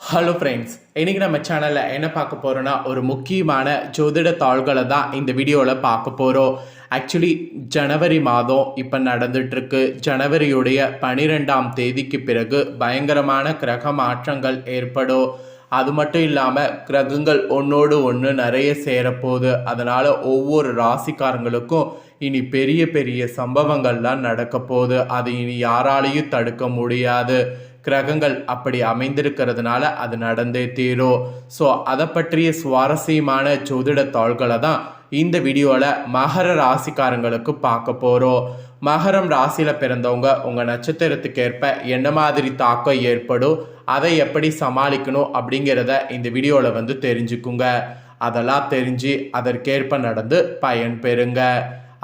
Hello friends, இன்றைக்கி நம்ம சேனலில் என்ன பார்க்க போகிறோன்னா ஒரு முக்கியமான ஜோதிட தாள்களை தான் இந்த வீடியோவில் பார்க்க போகிறோம். ஆக்சுவலி ஜனவரி மாதம் இப்போ நடந்துகிட்ருக்கு. ஜனவரியுடைய 12ஆம் தேதிக்கு பிறகு பயங்கரமான கிரக மாற்றங்கள் ஏற்படும். அது மட்டும் இல்லாமல் கிரகங்கள் ஒன்றோடு ஒன்று நிறைய சேரப்போகுது. அதனால் ஒவ்வொரு ராசிக்காரங்களுக்கும் இனி பெரிய பெரிய சம்பவங்கள்லாம் நடக்க போகுது. அது இனி யாராலையும் தடுக்க முடியாது. கிரகங்கள் அப்படி அமைந்திருக்கிறதுனால அது நடந்தே தீரும். ஸோ அதை பற்றிய சுவாரஸ்யமான ஜோதிட தாள்களை தான் இந்த வீடியோவில் மகர ராசிக்காரங்களுக்கு பார்க்க போகிறோம். மகரம் ராசியில் பிறந்தவங்க உங்கள் நட்சத்திரத்துக்கு ஏற்ப என்ன மாதிரி தாக்கம் ஏற்படும், அதை எப்படி சமாளிக்கணும் அப்படிங்கிறத இந்த வீடியோவில் தெரிஞ்சுக்குங்க. அதெல்லாம் தெரிஞ்சு அதற்கேற்ப நடந்து பயன் பெறுங்க.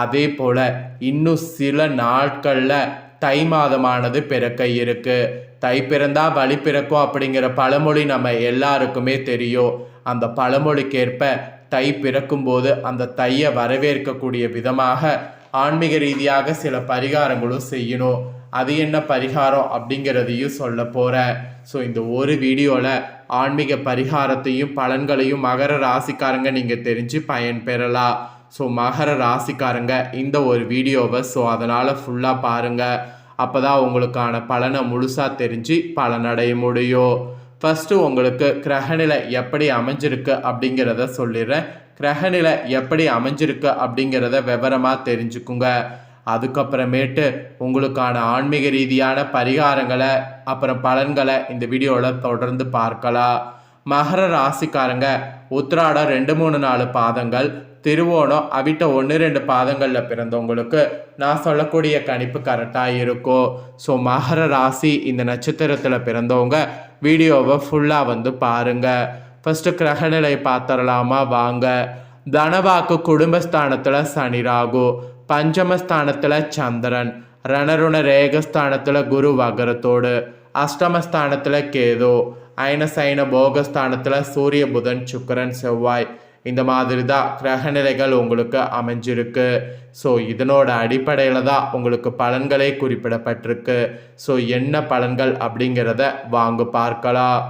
அதே போல் இன்னும் சில நாட்களில் தை மாதமானது பிறக்க இருக்கு. தை பிறந்தா வழி பிறக்கும் அப்படிங்கிற பழமொழி நம்ம எல்லாருக்குமே தெரியும். அந்த பழமொழிக்கேற்ப தை பிறக்கும்போது அந்த தையை வரவேற்கக்கூடிய விதமாக ஆன்மீக ரீதியாக சில பரிகாரங்களும் செய்யணும். அது என்ன பரிகாரம் அப்படிங்கிறதையும் சொல்ல போகிறேன். ஸோ இந்த ஒரு வீடியோவில் ஆன்மீக பரிகாரத்தையும் பலன்களையும் மகர ராசிக்காரங்க நீங்கள் தெரிஞ்சு பயன் பெறலாம். ஸோ மகர ராசிக்காரங்க இந்த ஒரு வீடியோவை அதனால் ஃபுல்லாக பாருங்கள். அப்போ தான் உங்களுக்கான பலனை முழுசாக தெரிஞ்சு பலனடைய முடியும். ஃபஸ்ட்டு உங்களுக்கு கிரகநிலை எப்படி அமைஞ்சிருக்கு அப்படிங்கிறத சொல்லிடுறேன். கிரகநிலை எப்படி அமைஞ்சிருக்கு அப்படிங்கிறத விவரமாக தெரிஞ்சுக்குங்க. அதுக்கப்புறமேட்டு உங்களுக்கான ஆன்மீக ரீதியான பரிகாரங்களை அப்புறம் பலன்களை இந்த வீடியோவில் தொடர்ந்து பார்க்கலாம். மகர ராசிக்காரங்க உத்திராடம் 2, 3, 4 பாதங்கள், திருவோணம், அவிட்ட 1, 2 பாதங்களில் பிறந்தவங்களுக்கு நான் சொல்லக்கூடிய கணிப்பு கரெக்டாக இருக்கும். ஸோ மகர ராசி இந்த நட்சத்திரத்தில் பிறந்தவங்க வீடியோவை ஃபுல்லாக பாருங்கள். ஃபஸ்ட்டு கிரகநிலை பார்த்துடலாமா வாங்க. தனவாக்கு குடும்பஸ்தானத்தில் சனி ராகு, பஞ்சமஸ்தானத்தில் சந்திரன், ரணருண ரேகஸ்தானத்தில் குரு வகரத்தோடு, அஷ்டமஸ்தானத்தில் கேது, ஐனசைன போகஸ்தானத்தில் சூரிய புதன் சுக்கிரன் செவ்வாய். இந்த மாதிரி தான் கிரகநிலைகள் உங்களுக்கு அமைஞ்சிருக்கு. ஸோ இதனோட அடிப்படையில் தான் உங்களுக்கு பலன்களே குறிப்பிடப்பட்டிருக்கு. ஸோ என்ன பலன்கள் அப்படிங்கிறத வாங்க பார்க்கலாம்.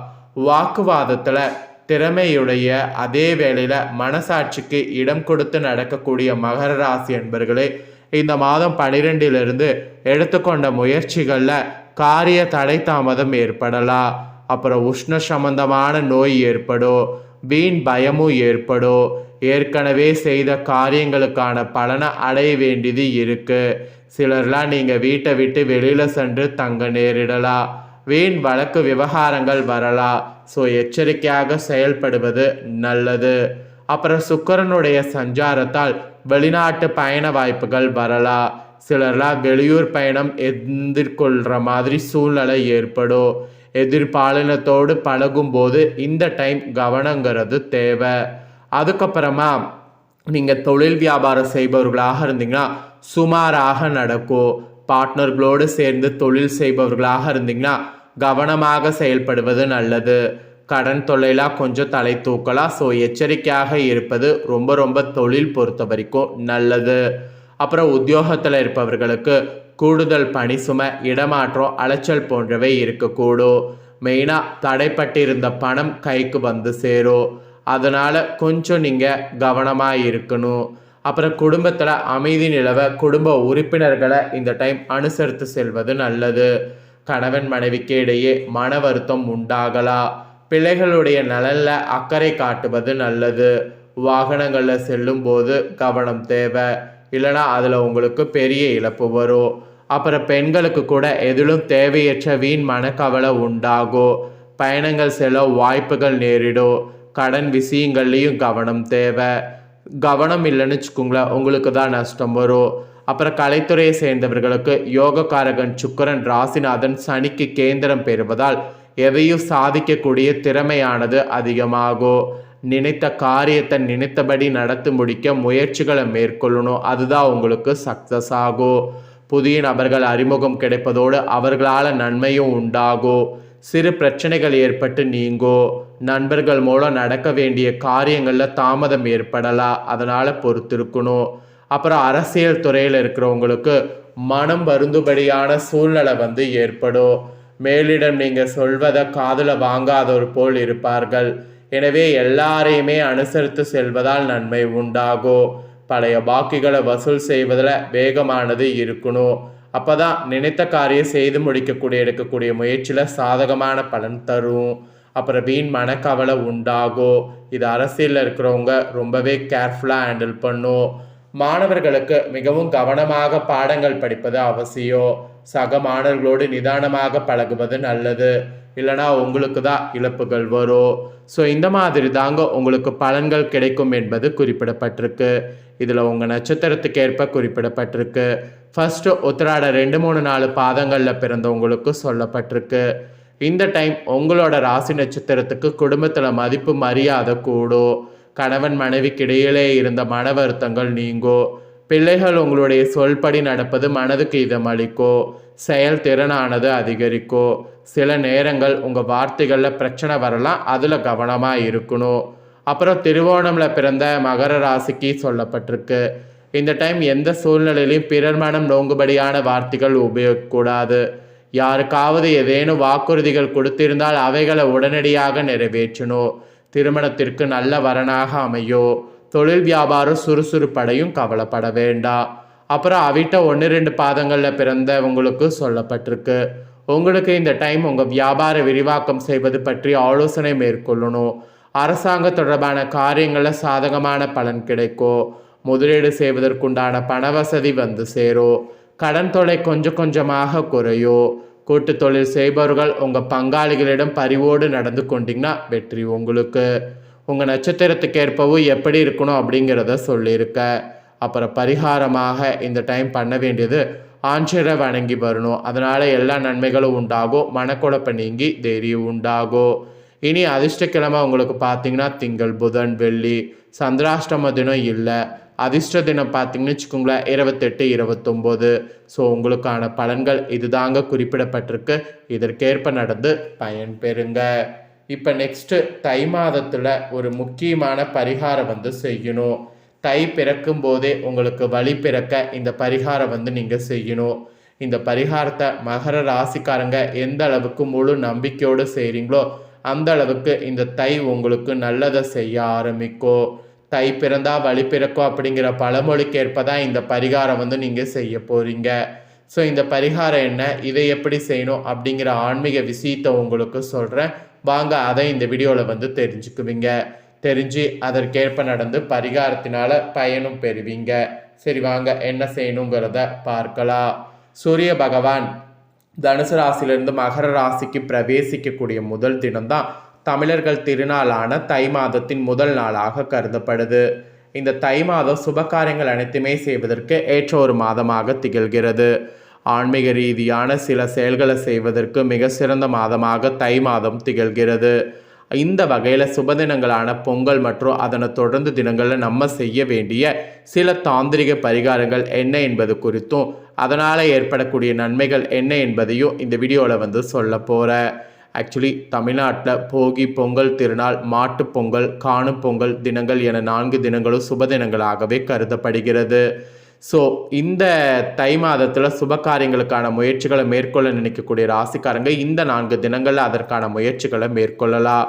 வாக்குவாதத்தில் திறமையுடைய அதே வேளையில் மனசாட்சிக்கு இடம் கொடுத்து நடக்கக்கூடிய மகர ராசி என்பர்களே, இந்த மாதம் 12லிருந்து எடுத்துக்கொண்ட முயற்சிகளில் காரிய தடை தாமதம் ஏற்படலாம். அப்புறம் உஷ்ண சம்பந்தமான நோய் ஏற்படும், வீண் பயமும் ஏற்படும். ஏற்கனவே செய்த காரியங்களுக்கான பலனை அடைய வேண்டியது இருக்குது. சிலர்லாம் நீங்கள் வீட்டை விட்டு வெளியில் சென்று தங்க நேரிடலாம். வீண் வழக்கு விவகாரங்கள் வரலாம். ஸோ எச்சரிக்கையாக செயல்படுவது நல்லது. அப்புறம் சுக்கிரனுடைய சஞ்சாரத்தால் வெளிநாட்டு பயண வாய்ப்புகள் வரலாம். சிலர்லாம் வெளியூர் பயணம் எதிர்கொள்கிற மாதிரி சூழ்நிலை ஏற்படும். எதிர்பாலினத்தோடு பழகும்போது இந்த டைம் கவனங்கிறது தேவை. அதுக்கப்புறமா நீங்கள் தொழில் வியாபாரம் செய்பவர்களாக இருந்தீங்கன்னா சுமாராக நடக்கும். பார்ட்னர்களோடு சேர்ந்து தொழில் செய்பவர்களாக இருந்தீங்கன்னா கவனமாக செயல்படுவது நல்லது. கடன் தொல்லைலாம் கொஞ்சம் தலை தூக்கலாம். ஸோ எச்சரிக்கையாக இருப்பது ரொம்ப ரொம்ப தொழில் பொறுத்த வரைக்கும் நல்லது. அப்புறம் உத்தியோகத்தில் இருப்பவர்களுக்கு கூடுதல் பணி சுமை, இடமாற்றம், அலைச்சல் போன்றவை இருக்கக்கூடும். மெயினாக தடைப்பட்டிருந்த பணம் கைக்கு சேரும். அதனால் கொஞ்சம் நீங்கள் கவனமாக இருக்கணும். அப்புறம் குடும்பத்தில் அமைதி நிலவ குடும்ப உறுப்பினர்களை இந்த டைம் அனுசரித்து செல்வது நல்லது. கணவன் மனைவிக்கு இடையே மன வருத்தம் உண்டாகலாம். பிள்ளைகளுடைய நலனில் அக்கறை காட்டுவது நல்லது. வாகனங்களில் செல்லும் போது கவனம் தேவை, இல்லைனா அதில் உங்களுக்கு பெரிய இழப்பு வரும். அப்புறம் பெண்களுக்கு கூட எதிலும் தேவையற்ற வீண் மனக்கவலை உண்டாகும். பயணங்கள் செல்ல வாய்ப்புகள் நேரிடும். கடன் விஷயங்கள்லேயும் கவனம் தேவை. கவனம் இல்லைன்னு வச்சுக்கோங்களேன், உங்களுக்கு தான் நஷ்டம் வரும். அப்புறம் கலைத்துறையை சேர்ந்தவர்களுக்கு யோகக்காரகன் சுக்கிரன் ராசிநாதன் சனிக்கு கேந்திரம் பெறுவதால் எதையும் சாதிக்கக்கூடிய திறமையானது அதிகமாகும். நினைத்த காரியத்தை நினைத்தபடி நடத்தி முடிக்க முயற்சிகளை மேற்கொள்ளணும். அதுதான் உங்களுக்கு சக்ஸஸ் ஆகும். புதிய நபர்கள் அறிமுகம் கிடைப்பதோடு அவர்களால் நன்மையும் உண்டாகும். சிறு பிரச்சனைகள் ஏற்பட்டு நீங்கும். நண்பர்கள் மூலம் நடக்க வேண்டிய காரியங்களில் தாமதம் ஏற்படலாம். அதனால் பொறுத்திருக்கணும். அப்புறம் அரசியல் துறையில் இருக்கிறவங்களுக்கு மனம் வருந்துபடியான சூழ்நிலை ஏற்படும். மேலிடம் நீங்கள் சொல்வதை காதுல வாங்காதோர் போல் இருப்பார்கள். எனவே எல்லாரையுமே அனுசரித்து செல்வதால் நன்மை உண்டாகும். பழைய பாக்கிகளை வசூல் செய்வதில் வேகமானது இருக்கணும். அப்போதான் நினைத்த காரியம் செய்து எடுக்கக்கூடிய முயற்சியில் சாதகமான பலன் தரும். அப்புறம் வீண் மனக்கவலை உண்டாகும். இது அரசியலில் இருக்கிறவங்க ரொம்பவே கேர்ஃபுல்லாக ஹேண்டில் பண்ணும். மாணவர்களுக்கு மிகவும் கவனமாக பாடங்கள் படிப்பது அவசியம். சக மாணவர்களோடு நிதானமாக பழகுவது நல்லது. இல்லைனா உங்களுக்கு தான் இழப்புகள் வரும். ஸோ இந்த மாதிரி தாங்க உங்களுக்கு பலன்கள் கிடைக்கும் என்பது குறிப்பிடப்பட்டிருக்கு. இதில் உங்கள் நட்சத்திரத்துக்கு ஏற்ப குறிப்பிடப்பட்டிருக்கு. ஃபஸ்ட்டு உத்திராட 2-3-4 பாதங்களில் பிறந்தவங்களுக்கு சொல்லப்பட்டிருக்கு. இந்த டைம் உங்களோட ராசி நட்சத்திரத்துக்கு குடும்பத்தில் மதிப்பு மரியாதை கூடும். கணவன் மனைவிக்கு இடையிலே இருந்த மன வருத்தங்கள் நீங்கும். பிள்ளைகள் உங்களுடைய சொல்படி நடப்பது மனதுக்கு இதமளிக்கும். செயல்திறனானது அதிகரிக்கும். சில நேரங்கள் உங்கள் வார்த்தைகளில் பிரச்சனை வரலாம், அதில் கவனமாக இருக்கணும். அப்புறம் திருவோணமில் பிறந்த மகர ராசிக்கு சொல்லப்பட்டிருக்கு. இந்த டைம் எந்த சூழ்நிலையிலையும் பிறர் மனம் நோங்குபடியான வார்த்தைகள் உபயோகிக்கக்கூடாது. யாருக்காவது ஏதேனும் வாக்குறுதிகள் கொடுத்திருந்தால் அவைகளை உடனடியாக நிறைவேற்றணும். திருமணத்திற்கு நல்ல வரனாக அமையும். தொழில் வியாபாரம் சுறுசுறுப்படையும், கவலைப்பட வேண்டாம். அப்புறம் அவிட்ட 1-2 பாதங்களில் பிறந்தவங்களுக்கு சொல்லப்பட்டிருக்கு. உங்களுக்கு இந்த டைம் உங்கள் வியாபார விரிவாக்கம் செய்வது பற்றி ஆலோசனை மேற்கொள்ளணும். அரசாங்க தொடர்பான காரியங்களில் சாதகமான பலன் கிடைக்கும். முதலீடு செய்வதற்குண்டான பண வசதி வந்து சேரும். கடன் தொலை கொஞ்சம் கொஞ்சமாக குறையும். கூட்டு தொழில் செய்பவர்கள் உங்கள் பங்காளிகளிடம் பரிவோடு நடந்து கொண்டீங்கன்னா வெற்றி உங்களுக்கு. உங்கள் நட்சத்திரத்துக்கு ஏற்பவும் எப்படி இருக்கணும் அப்படிங்கிறத சொல்லியிருக்க. அப்புறம் பரிகாரமாக இந்த டைம் பண்ண வேண்டியது ஆஞ்சரை வணங்கி வரணும். அதனால் எல்லா நன்மைகளும் உண்டாகும். மனக்குழப்பம் நீங்கி தைரியம் உண்டாகும். இனி அதிர்ஷ்டக்கிழமை உங்களுக்கு பார்த்தீங்கன்னா திங்கள், புதன், வெள்ளி. சந்திராஷ்டம தினம் இல்லை. அதிர்ஷ்ட தினம் பார்த்தீங்கன்னு வச்சுக்கோங்களேன் 28, 29. ஸோ உங்களுக்கான பலன்கள் இதுதாங்க குறிப்பிடப்பட்டிருக்கு. இதற்கேற்ப நடந்து பயன் பெறுங்க. இப்போ நெக்ஸ்ட்டு தை மாதத்தில் ஒரு முக்கியமான பரிகாரம் வந்து செய்யணும். தை பிறக்கும் போதே உங்களுக்கு வழி பிறக்க இந்த பரிகாரம் நீங்கள் செய்யணும். இந்த பரிகாரத்தை மகர ராசிக்காரங்க எந்த அளவுக்கு முழு நம்பிக்கையோடு செய்கிறீங்களோ அந்த அளவுக்கு இந்த தை உங்களுக்கு நல்லதை செய்ய ஆரம்பிக்கும். தை பிறந்தா வழி பிறக்கும் அப்படிங்கிற பழமொழிக்கு ஏற்பதான் இந்த பரிகாரம் நீங்கள் செய்ய போகிறீங்க. ஸோ இந்த பரிகாரம் என்ன, இதை எப்படி செய்யணும் அப்படிங்கிற ஆன்மீக விஷயத்தை உங்களுக்கு சொல்கிறேன். வாங்க அதை இந்த வீடியோவில் தெரிஞ்சுக்குவீங்க. தெரிஞ்சு அதற்கேற்ப நடந்து பரிகாரத்தினால பயனும் பெறுவீங்க. சரி வாங்க என்ன செய்யணுங்கிறத பார்க்கலாம். சூரிய பகவான் தனுசு ராசியிலிருந்து மகர ராசிக்கு பிரவேசிக்கக்கூடிய முதல் தினம்தான் தமிழர்கள் திருநாளான தை மாதத்தின் முதல் நாளாக கருதப்படுது. இந்த தை மாதம் சுபகாரியங்கள் அனைத்துமே செய்வதற்கு ஏற்ற ஒரு மாதமாக திகழ்கிறது. ஆன்மீக ரீதியான சில செயல்களை செய்வதற்கு மிக சிறந்த மாதமாக தை மாதம் திகழ்கிறது. இந்த வகையில் சுபதினங்களான பொங்கல் மற்றும் அதனை தொடர்ந்து தினங்களில் நம்ம செய்ய வேண்டிய சில தாந்திரிக பரிகாரங்கள் என்ன என்பது குறித்தும் அதனால் ஏற்படக்கூடிய நன்மைகள் என்ன என்பதையும் இந்த வீடியோவில் சொல்ல போகிறேன். ஆக்சுவலி தமிழ்நாட்டில் போகி, பொங்கல் திருநாள், மாட்டு பொங்கல், காணும் பொங்கல் தினங்கள் என 4 தினங்களும் சுப தினங்களாகவே கருதப்படுகிறது. ஸோ இந்த தை மாதத்தில் சுப காரியங்களுக்கான முயற்சிகளை மேற்கொள்ள நினைக்கக்கூடிய ராசிக்காரங்க இந்த 4 தினங்களில் அதற்கான முயற்சிகளை மேற்கொள்ளலாம்.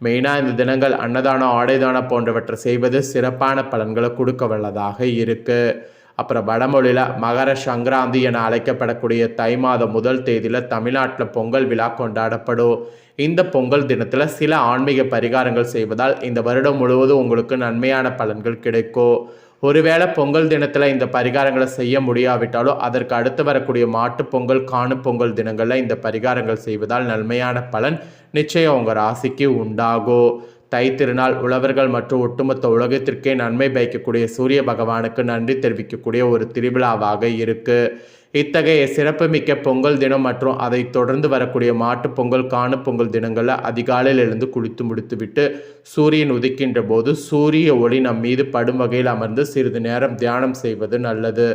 மெயினாக இந்த தினங்கள் அன்னதானம், ஆடைதானம் போன்றவற்றை செய்வது சிறப்பான பலன்களை கொடுக்க வல்லதாக இருக்குது. அப்புறம் வடமொழியில் மகர சங்கராந்தி என அழைக்கப்படக்கூடிய தை மாதம் முதல் தேதியில் தமிழ்நாட்டில் பொங்கல் விழா கொண்டாடப்படும். இந்த பொங்கல் தினத்தில் சில ஆன்மீக பரிகாரங்கள் செய்வதால் இந்த வருடம் முழுவதும் உங்களுக்கு நன்மையான பலன்கள் கிடைக்கும். ஒருவேளை பொங்கல் தினத்தில் இந்த பரிகாரங்களை செய்ய முடியாவிட்டாலும் அதற்கு அடுத்து வரக்கூடிய மாட்டு பொங்கல், காணும் பொங்கல் தினங்களில் இந்த பரிகாரங்கள் செய்வதால் நன்மையான பலன் நிச்சயம் உங்கள் ராசிக்கு உண்டாகும். தை திருநாள் உழவர்கள் மற்றும் ஒட்டுமொத்த உலகத்திற்கே நன்மை பயக்கக்கூடிய சூரிய பகவானுக்கு நன்றி தெரிவிக்கக்கூடிய ஒரு திருவிழாவாக இருக்குது. இத்தகைய சிறப்புமிக்க பொங்கல் தினம் மற்றும் அதை தொடர்ந்து வரக்கூடிய மாட்டு பொங்கல், காணும் பொங்கல் தினங்களில் அதிகாலையில் எழுந்து குளித்து முடித்துவிட்டு சூரியன் உதிக்கின்ற போது சூரிய ஒளி நம் மீது படும் வகையில் அமர்ந்து சிறிது நேரம் தியானம் செய்வது நல்லது.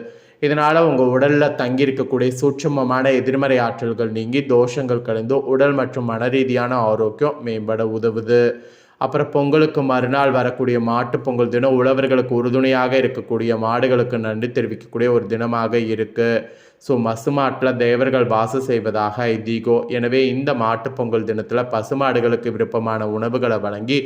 இதனால் உங்கள் உடலில் தங்கியிருக்கக்கூடிய சூட்சுமமான எதிர்மறை ஆற்றல்கள் நீங்கி தோஷங்கள் கலைந்து உடல் மற்றும் மன ரீதியான ஆரோக்கியம் மேம்பட உதவுது. அப்புறம் பொங்கலுக்கு மறுநாள் வரக்கூடிய மாட்டுப் பொங்கல் தினம் உழவர்களுக்கு உறுதுணையாக இருக்கக்கூடிய மாடுகளுக்கு நன்றி தெரிவிக்கக்கூடிய ஒரு தினமாக இருக்குது. ஸோ பசுமாட்டில் தேவர்கள் வாசம் செய்வதாக ஐதீகம். எனவே இந்த மாட்டுப் பொங்கல் தினத்தில் பசுமாடுகளுக்கு விருப்பமான உணவுகளை வழங்கி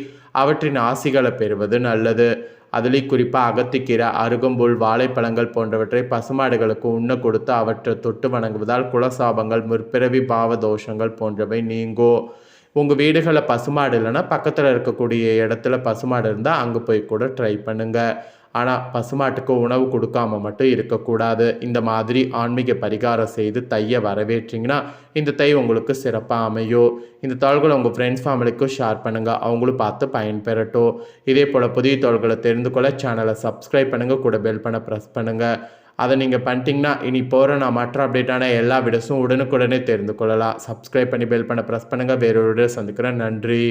அவற்றின் ஆசிகளை பெறுவது நல்லது. அதுலேயும் குறிப்பாக அகத்திக்கீரை, அருகம்புல், வாழைப்பழங்கள் போன்றவற்றை பசுமாடுகளுக்கு உண்ண கொடுத்து அவற்றை தொட்டு வணங்குவதால் குலசாபங்கள், முற்பிறவி பாவ தோஷங்கள் போன்றவை நீங்கும். உங்கள் வீடுகளில் பசுமாடு இல்லைன்னா பக்கத்தில் இருக்கக்கூடிய இடத்துல பசுமாடு இருந்தால் அங்கே போய் கூட ட்ரை பண்ணுங்கள். ஆனால் பசுமாட்டுக்கு உணவு கொடுக்காம மட்டும் இருக்கக்கூடாது. இந்த மாதிரி ஆன்மீக பரிகாரம் செய்து தையை வரவேற்றிங்கன்னா இந்த தை உங்களுக்கு சிறப்பாக அமையும். இந்த தாள்களை உங்கள் ஃப்ரெண்ட்ஸ் ஃபேமிலிக்கும் ஷேர் பண்ணுங்கள், அவங்களும் பார்த்து பயன்பெறட்டும். இதே போல் புதிய தாள்களை தெரிந்து கொள்ள சேனலை சப்ஸ்கிரைப் பண்ணுங்கள், கூட பெல் பண்ண ப்ரெஸ் பண்ணுங்கள். அதை நீங்கள் பண்ணிட்டீங்கன்னா இனி போகிற நான் மற்ற அப்டேட்டான எல்லா வீடியோஸும் உடனுக்குடனே தெரிந்து கொள்ளலாம். சப்ஸ்கிரைப் பண்ணி பெல் பண்ண ப்ரெஸ் பண்ணுங்கள். வேறொரு வீடியோ சந்திக்கிறேன். நன்றி.